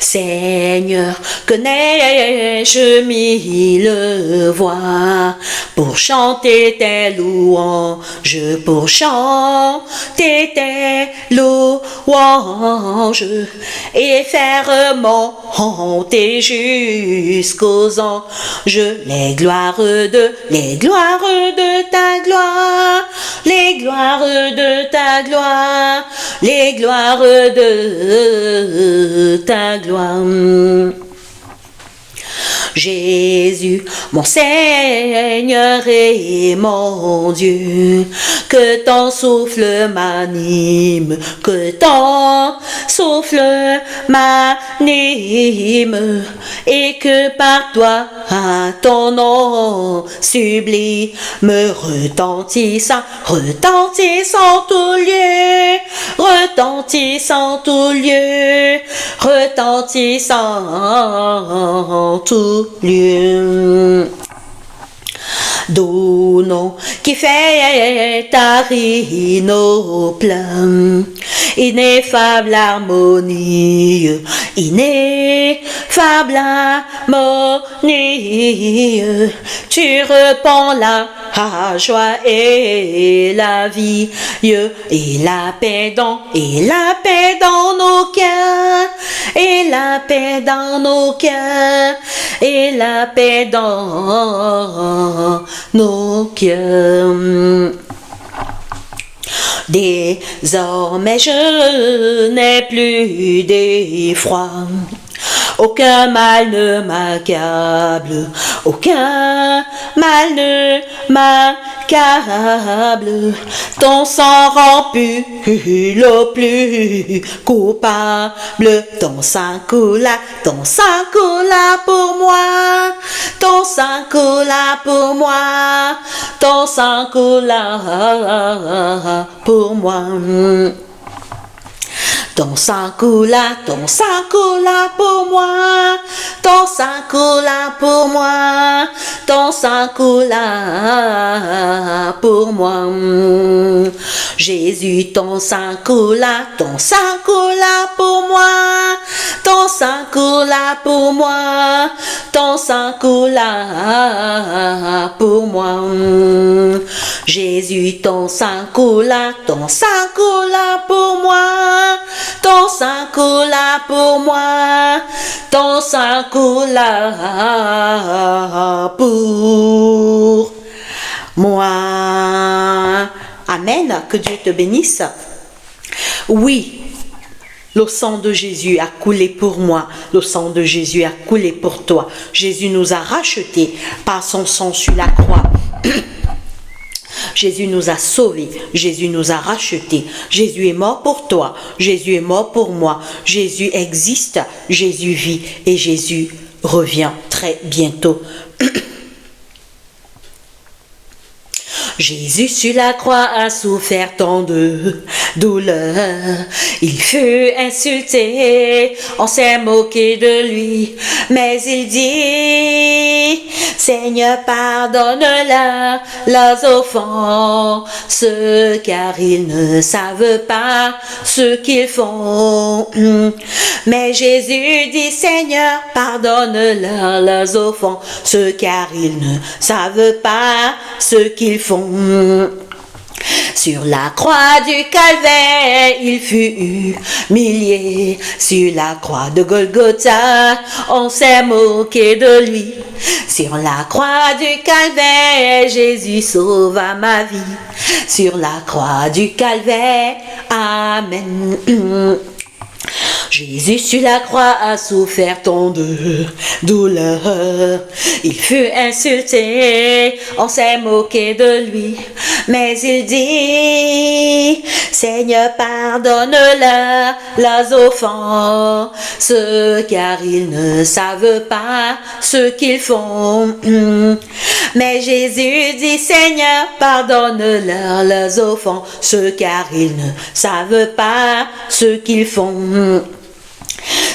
Seigneur, que n'ai-je mille voix pour chanter tes louanges, pour chanter tes louanges et faire monter jusqu'aux anges les gloires de ta gloire, les gloires de ta gloire, les gloires de ta gloire. Jésus, mon Seigneur et mon Dieu, que ton souffle m'anime, que ton souffle m'anime, et que par toi ton nom sublime retentissant tout lieu, retentissant tout lieu, retentissant tout lieu. D'où nom qui fait ta rhinoplan, ineffable harmonie, ineffable harmonie, tu repens la joie et la vie, et la paix dans nos cœurs, et la paix dans nos cœurs, et la paix dans nos cœurs. Désormais je n'ai plus d'effroi, aucun mal ne m'accable, aucun mal ne m'accable. Ton sang rend pur le plus coupable. Ton sang coula pour moi. Ton sang coula pour moi. Ton sang coula pour moi. Ton sang coula pour moi, ton sang coula pour moi, ton sang coula pour moi. Jésus, ton sang coula pour moi, ton sang coula pour moi, ton sang coula pour moi. Jésus, ton sang coula pour moi. Ton sang coula pour moi, ton sang coula pour moi. Amen, que Dieu te bénisse. Oui, le sang de Jésus a coulé pour moi, le sang de Jésus a coulé pour toi. Jésus nous a rachetés par son sang sur la croix. Jésus nous a sauvés, Jésus nous a rachetés, Jésus est mort pour toi, Jésus est mort pour moi, Jésus existe, Jésus vit et Jésus revient très bientôt. Jésus sur la croix a souffert tant de douleur. Il fut insulté, on s'est moqué de lui, mais il dit: Seigneur, pardonne-leur leurs offenses, car ils ne savent pas ce qu'ils font. Mais Jésus dit: Seigneur, pardonne-leur leurs offenses, car ils ne savent pas ce qu'ils font. Sur la croix du calvaire, il fut humilié. Sur la croix de Golgotha, on s'est moqué de lui. Sur la croix du calvaire, Jésus sauva ma vie. Sur la croix du calvaire, Amen. Jésus sur la croix a souffert tant de douleur. Il fut insulté, on s'est moqué de lui. Mais il dit: Seigneur, pardonne-leur leurs offenses, car ils ne savent pas ce qu'ils font. Mais Jésus dit: Seigneur, pardonne-leur leurs offenses, car ils ne savent pas ce qu'ils font.